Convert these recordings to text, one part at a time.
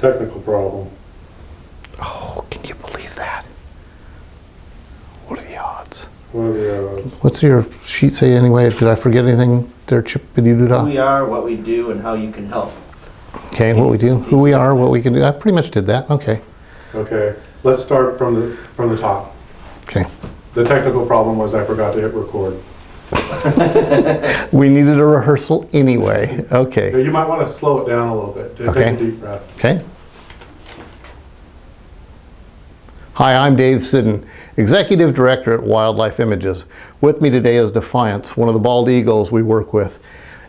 Technical problem. Oh, can you believe that? What are the odds? What are the odds? What's your sheet say anyway? Did I forget anything there, Chip-a-dee-doo-dah? Who we are, what we do, and how you can help. Okay, what we do, who we are, what we can do. I pretty much did that. Okay. Okay, let's start from the top. Okay. The technical problem was I forgot to hit record. We needed a rehearsal anyway. Okay. So you might want to slow it down a little bit. Take Okay. a deep breath. Okay. Hi, I'm Dave Siddon, Executive Director at Wildlife Images. With me today is Defiance, one of the bald eagles we work with.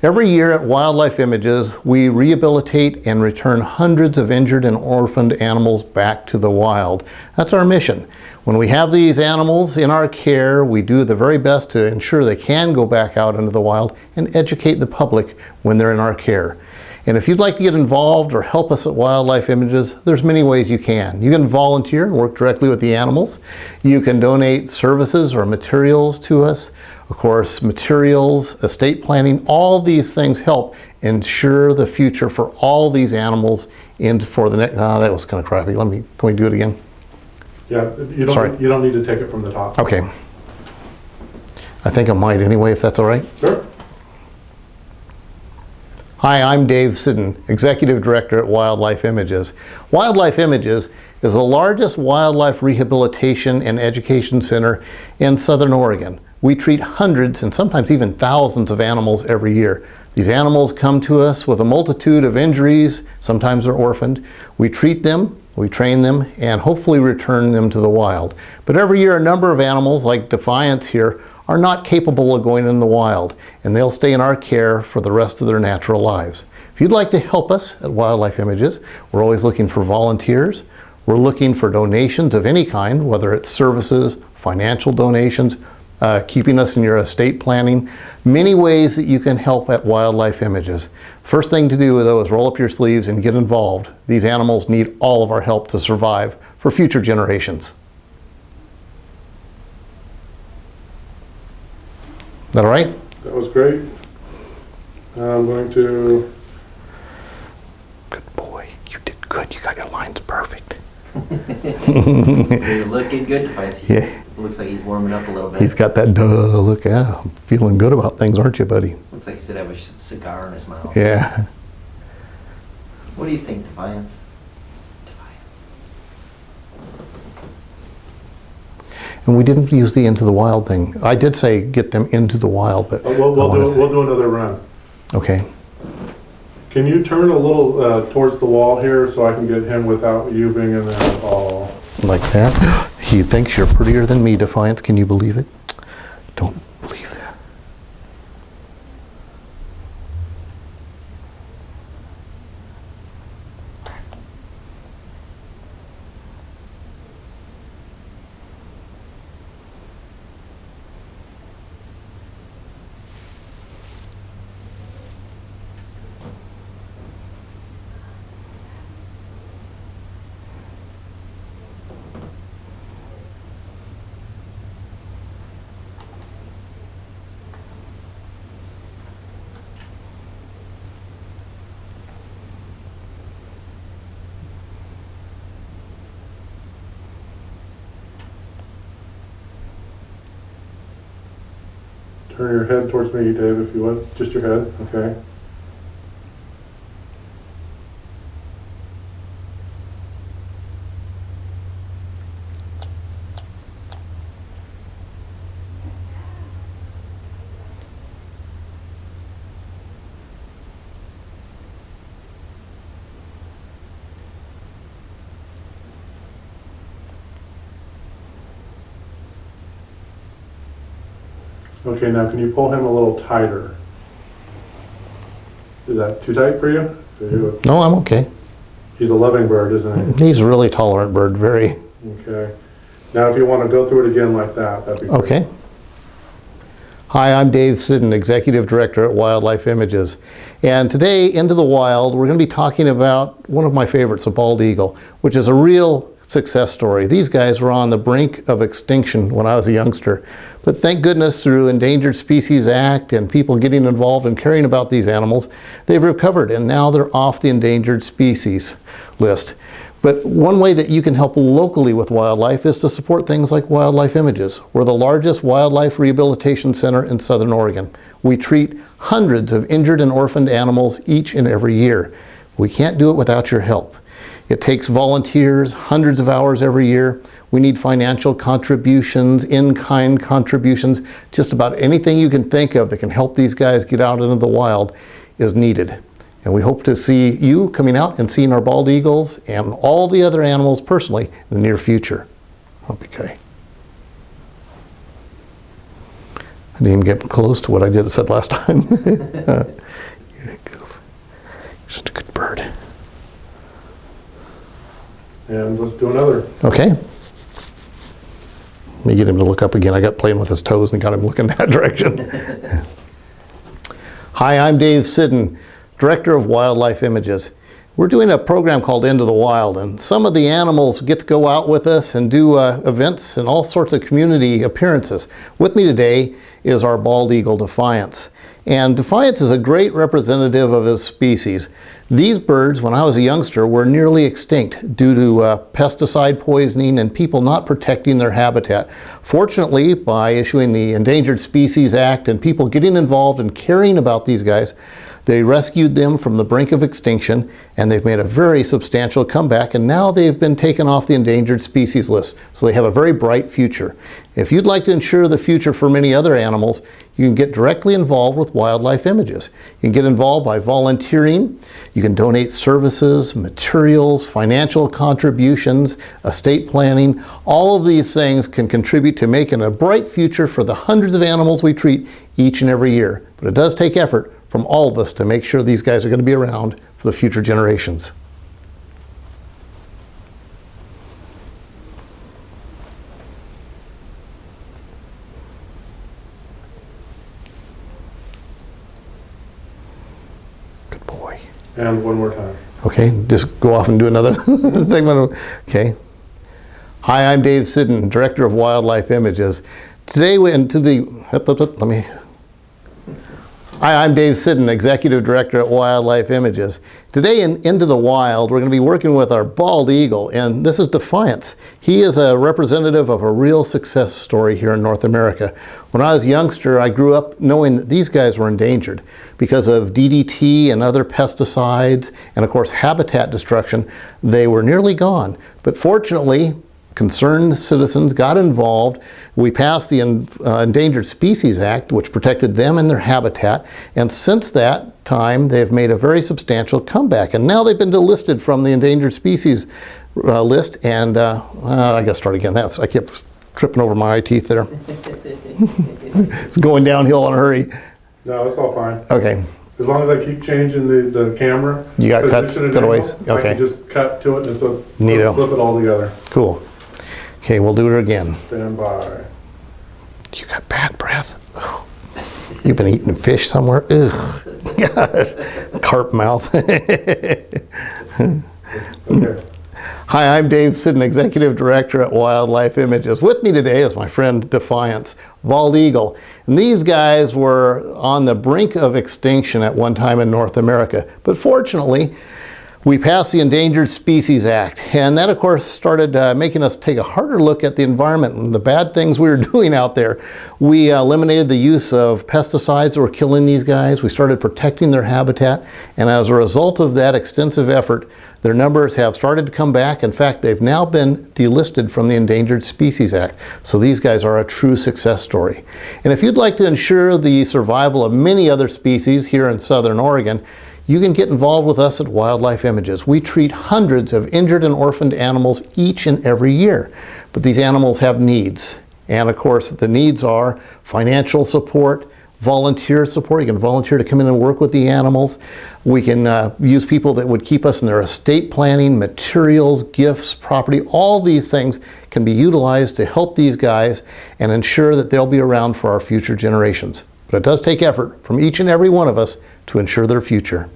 Every year at Wildlife Images, we rehabilitate and return hundreds of injured and orphaned animals back to the wild. That's our mission. When we have these animals in our care, we do the very best to ensure they can go back out into the wild and educate the public when they're in our care. And if you'd like to get involved or help us at Wildlife Images, there's many ways you can. You can volunteer and work directly with the animals. You can donate services or materials to us. Of course, materials, estate planning, all these things help ensure the future for all these animals and for the next, that was kind of crappy. Can we do it again? Yeah, you don't need to take it from the top. Okay. I think I might anyway, if that's all right. Sure. Hi, I'm Dave Siddon, Executive Director at Wildlife Images. Wildlife Images is the largest wildlife rehabilitation and education center in Southern Oregon. We treat hundreds and sometimes even thousands of animals every year. These animals come to us with a multitude of injuries, sometimes they're orphaned. We treat them, we train them, and hopefully return them to the wild. But every year a number of animals, like Defiance here, are not capable of going in the wild, and they'll stay in our care for the rest of their natural lives. If you'd like to help us at Wildlife Images, we're always looking for volunteers. We're looking for donations of any kind, whether it's services, financial donations, keeping us in your estate planning. Many ways that you can help at Wildlife Images. First thing to do though is roll up your sleeves and get involved. These animals need all of our help to survive for future generations. Is that all right? That was great. I'm going to... Good boy. You did good. You got your lines perfect. You're looking good, Defiance. Yeah. It looks like he's warming up a little bit. He's got that duh look. Yeah, I'm feeling good about things, aren't you, buddy? Looks like he should have a cigar in his mouth. Yeah. What do you think, Defiance? And we didn't use the into the wild thing. I did say get them into the wild, but We'll do another run. Okay. Can you turn a little towards the wall here so I can get him without you being in there at all? Like that. He thinks you're prettier than me, Defiance. Can you believe it? Don't believe that. Turn your head towards me, Dave, if you would. Just your head, okay? Okay, now can you pull him a little tighter? Is that too tight for you? No, I'm okay. He's a loving bird, isn't he? He's a really tolerant bird, very. Okay. Now if you want to go through it again like that, that'd be great. Okay. Hi, I'm Dave Siddon, Executive Director at Wildlife Images. And today, Into the Wild, we're going to be talking about one of my favorites, a bald eagle, which is a real success story. These guys were on the brink of extinction when I was a youngster. But thank goodness through Endangered Species Act and people getting involved and caring about these animals, they've recovered and now they're off the endangered species list. But one way that you can help locally with wildlife is to support things like Wildlife Images. We're the largest wildlife rehabilitation center in Southern Oregon. We treat hundreds of injured and orphaned animals each and every year. We can't do it without your help. It takes volunteers, hundreds of hours every year. We need financial contributions, in-kind contributions. Just about anything you can think of that can help these guys get out into the wild is needed. And we hope to see you coming out and seeing our bald eagles and all the other animals personally in the near future. Okay. I didn't even get close to what I said last time. You're such a good bird. And let's do another. Okay. Let me get him to look up again. I got playing with his toes and got him looking that direction. Hi, I'm Dave Siddon, Director of Wildlife Images. We're doing a program called Into the Wild, and some of the animals get to go out with us and do events and all sorts of community appearances. With me today is our bald eagle, Defiance. And Defiance is a great representative of his species. These birds, when I was a youngster, were nearly extinct due to pesticide poisoning and people not protecting their habitat. Fortunately, by issuing the Endangered Species Act and people getting involved and caring about these guys, they rescued them from the brink of extinction, and they've made a very substantial comeback, and now they've been taken off the endangered species list. So they have a very bright future. If you'd like to ensure the future for many other animals, you can get directly involved with Wildlife Images. You can get involved by volunteering. You can donate services, materials, financial contributions, estate planning. All of these things can contribute to making a bright future for the hundreds of animals we treat each and every year. But it does take effort from all of us to make sure these guys are going to be around for the future generations. Good boy. And one more time. Okay, just go off and do another segment. Okay. Hi, I'm Dave Siddon, Director of Wildlife Images. Today we into the Hi, I'm Dave Siddon, Executive Director at Wildlife Images. Today in Into the Wild, we're going to be working with our bald eagle, and this is Defiance. He is a representative of a real success story here in North America. When I was a youngster, I grew up knowing that these guys were endangered because of DDT and other pesticides, and of course habitat destruction. They were nearly gone, but fortunately, concerned citizens got involved. We passed the Endangered Species Act, which protected them and their habitat. And since that time, they've made a very substantial comeback. And now they've been delisted from the endangered species list. And I got to start again. I kept tripping over my eye teeth there. It's going downhill in a hurry. No, it's all fine. Okay. As long as I keep changing the camera. You got cuts, cutaways? I Okay. can just cut to it and so Neato. flip it all together. Cool. Okay, we'll do it again. Stand by. You got bad breath. Ugh. You've been eating fish somewhere. Ugh. Gosh. Carp mouth. Okay. Hi, I'm Dave Siddon, Executive Director at Wildlife Images. With me today is my friend Defiance, bald eagle. And these guys were on the brink of extinction at one time in North America. But fortunately, we passed the Endangered Species Act, and that of course started making us take a harder look at the environment and the bad things we were doing out there. We eliminated the use of pesticides that were killing these guys. We started protecting their habitat, and as a result of that extensive effort, their numbers have started to come back. In fact, they've now been delisted from the Endangered Species Act. So these guys are a true success story. And if you'd like to ensure the survival of many other species here in Southern Oregon, you can get involved with us at Wildlife Images. We treat hundreds of injured and orphaned animals each and every year. But these animals have needs. And of course, the needs are financial support, volunteer support. You can volunteer to come in and work with the animals. We can use people that would keep us in their estate planning, materials, gifts, property. All these things can be utilized to help these guys and ensure that they'll be around for our future generations. But it does take effort from each and every one of us to ensure their future.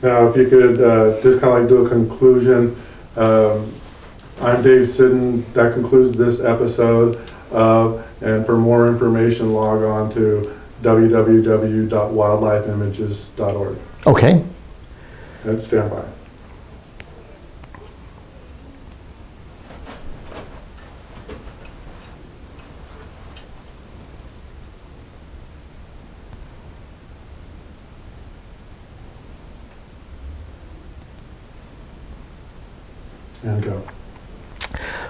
Now, if you could just kind of like do a conclusion. I'm Dave Siddon. That concludes this episode. And for more information, log on to www.wildlifeimages.org. Okay. And stand by. And go.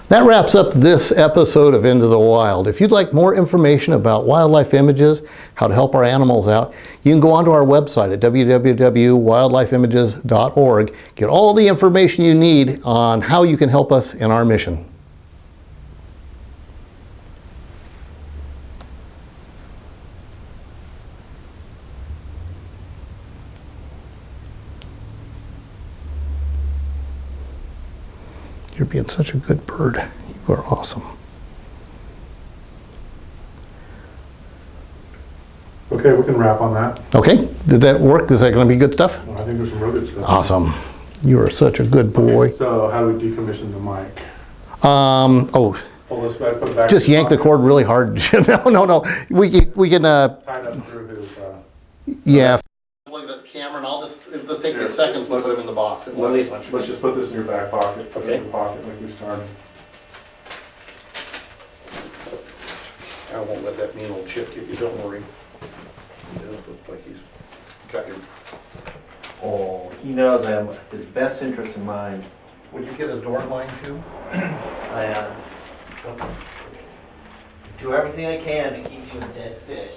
That wraps up this episode of Into the Wild. If you'd like more information about wildlife images, how to help our animals out, you can go onto our website at www.wildlifeimages.org. Get all the information you need on how you can help us in our mission. You're being such a good bird. You are awesome. Okay, we can wrap on that. Okay, did that work? Is that going to be good stuff? Well, I think there's some real good stuff. Awesome. You are such a good boy. Okay, so how do we decommission the mic? Oh, Let's put it back. just in yank the pocket. cord really hard. No. We can Tied up through his. yeah. Look at the camera, and it'll just take me a second to put him in the box. Let's just put this in your back pocket. Put it Okay. in the pocket like we started. I won't let that mean old chip get you, don't worry. He does look like he's got your... Oh, he knows I have his best interest in mind. Would you get his door in line too? I do everything I can to keep you a dead fish.